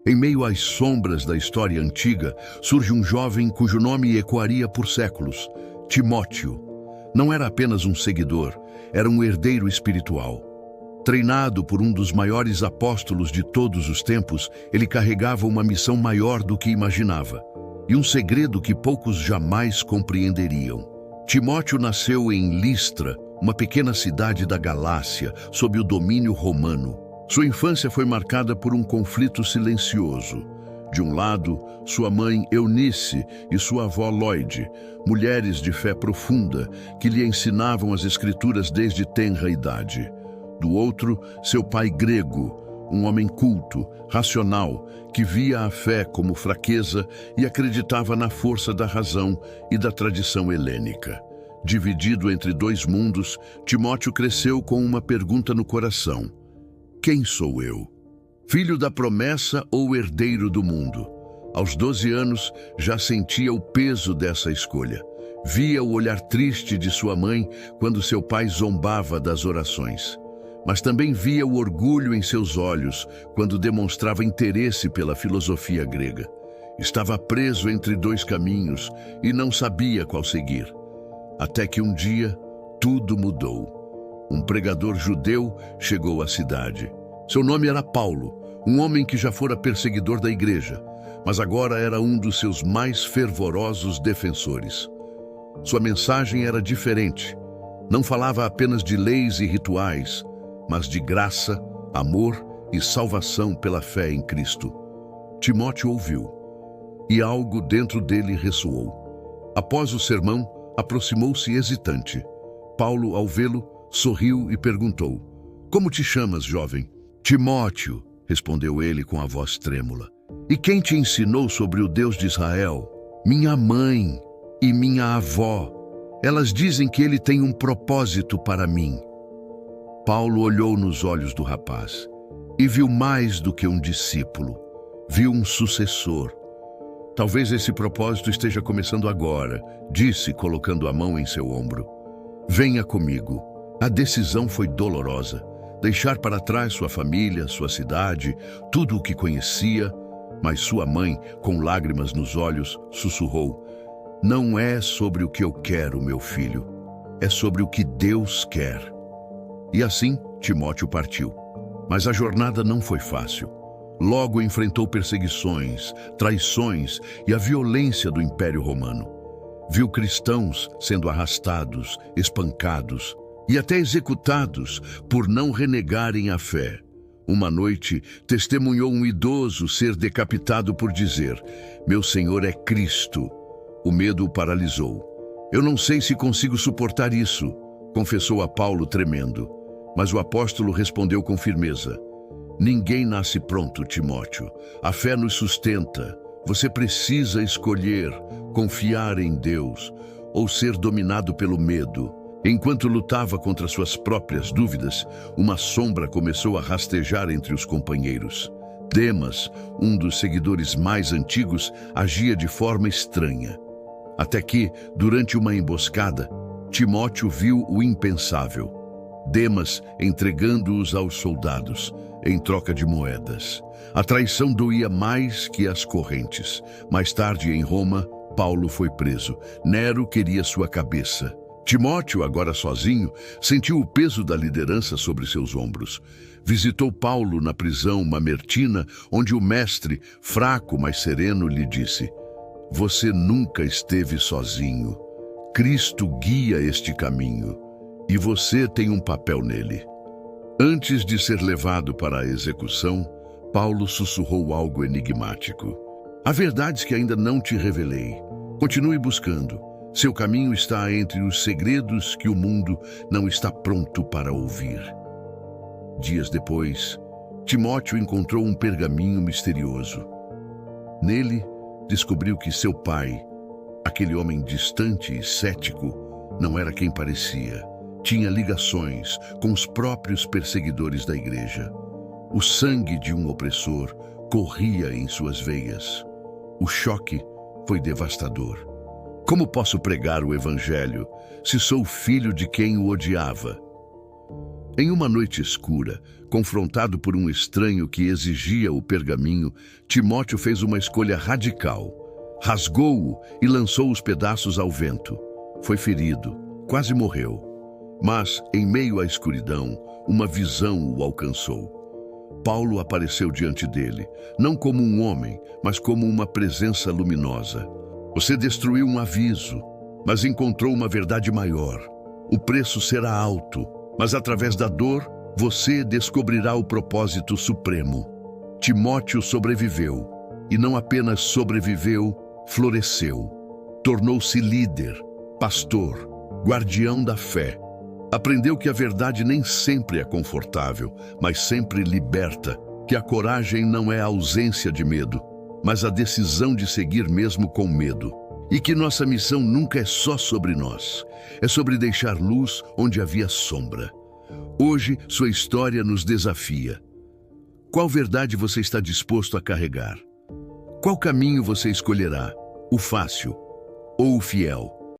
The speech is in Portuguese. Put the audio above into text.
Em meio às sombras da história antiga, surge um jovem cujo nome ecoaria por séculos: Timóteo. Não era apenas um seguidor, era um herdeiro espiritual. Treinado por um dos maiores apóstolos de todos os tempos, ele carregava uma missão maior do que imaginava, e um segredo que poucos jamais compreenderiam. Timóteo nasceu em Listra, uma pequena cidade da Galácia, sob o domínio romano. Sua infância foi marcada por um conflito silencioso. De um lado, sua mãe Eunice e sua avó Lloyd, mulheres de fé profunda que lhe ensinavam as escrituras desde tenra idade. Do outro, seu pai Grego, um homem culto, racional, que via a fé como fraqueza e acreditava na força da razão e da tradição helênica. Dividido entre dois mundos, Timóteo cresceu com uma pergunta no coração: quem sou eu? Filho da promessa ou herdeiro do mundo? Aos 12 anos, já sentia o peso dessa escolha. Via o olhar triste de sua mãe quando seu pai zombava das orações. Mas também via o orgulho em seus olhos quando demonstrava interesse pela filosofia grega. Estava preso entre dois caminhos e não sabia qual seguir. Até que um dia, tudo mudou. Um pregador judeu chegou à cidade. Seu nome era Paulo, um homem que já fora perseguidor da igreja, mas agora era um dos seus mais fervorosos defensores. Sua mensagem era diferente. Não falava apenas de leis e rituais, mas de graça, amor e salvação pela fé em Cristo. Timóteo ouviu, e algo dentro dele ressoou. Após o sermão, aproximou-se hesitante. Paulo, ao vê-lo, sorriu e perguntou: como te chamas, jovem? Timóteo, respondeu ele com a voz trêmula. E quem te ensinou sobre o Deus de Israel? Minha mãe e minha avó. Elas dizem que ele tem um propósito para mim. Paulo olhou nos olhos do rapaz e viu mais do que um discípulo. Viu um sucessor. Talvez esse propósito esteja começando agora, disse, colocando a mão em seu ombro. Venha comigo. A decisão foi dolorosa. Deixar para trás sua família, sua cidade, tudo o que conhecia, mas sua mãe, com lágrimas nos olhos, sussurrou: não é sobre o que eu quero, meu filho, é sobre o que Deus quer. E assim, Timóteo partiu. Mas a jornada não foi fácil. Logo enfrentou perseguições, traições e a violência do Império Romano. Viu cristãos sendo arrastados, espancados e até executados por não renegarem a fé. Uma noite, testemunhou um idoso ser decapitado por dizer: meu Senhor é Cristo. O medo o paralisou. Eu não sei se consigo suportar isso, confessou a Paulo tremendo. Mas o apóstolo respondeu com firmeza: ninguém nasce pronto, Timóteo. A fé nos sustenta. Você precisa escolher confiar em Deus ou ser dominado pelo medo. Enquanto lutava contra suas próprias dúvidas, uma sombra começou a rastejar entre os companheiros. Demas, um dos seguidores mais antigos, agia de forma estranha. Até que, durante uma emboscada, Timóteo viu o impensável. Demas entregando-os aos soldados, em troca de moedas. A traição doía mais que as correntes. Mais tarde, em Roma, Paulo foi preso. Nero queria sua cabeça. Timóteo, agora sozinho, sentiu o peso da liderança sobre seus ombros. Visitou Paulo na prisão mamertina, onde o mestre, fraco mas sereno, lhe disse: você nunca esteve sozinho. Cristo guia este caminho. E você tem um papel nele. Antes de ser levado para a execução, Paulo sussurrou algo enigmático. Há verdades que ainda não te revelei. Continue buscando. Seu caminho está entre os segredos que o mundo não está pronto para ouvir. Dias depois, Timóteo encontrou um pergaminho misterioso. Nele, descobriu que seu pai, aquele homem distante e cético, não era quem parecia. Tinha ligações com os próprios perseguidores da igreja. O sangue de um opressor corria em suas veias. O choque foi devastador. Como posso pregar o evangelho se sou filho de quem o odiava? Em uma noite escura, confrontado por um estranho que exigia o pergaminho, Timóteo fez uma escolha radical. Rasgou-o e lançou os pedaços ao vento. Foi ferido, quase morreu. Mas, em meio à escuridão, uma visão o alcançou. Paulo apareceu diante dele, não como um homem, mas como uma presença luminosa. Você destruiu um aviso, mas encontrou uma verdade maior. O preço será alto, mas através da dor, você descobrirá o propósito supremo. Timóteo sobreviveu, e não apenas sobreviveu, floresceu. Tornou-se líder, pastor, guardião da fé. Aprendeu que a verdade nem sempre é confortável, mas sempre liberta, que a coragem não é a ausência de medo, mas a decisão de seguir mesmo com medo. E que nossa missão nunca é só sobre nós, é sobre deixar luz onde havia sombra. Hoje, sua história nos desafia. Qual verdade você está disposto a carregar? Qual caminho você escolherá? O fácil ou o fiel?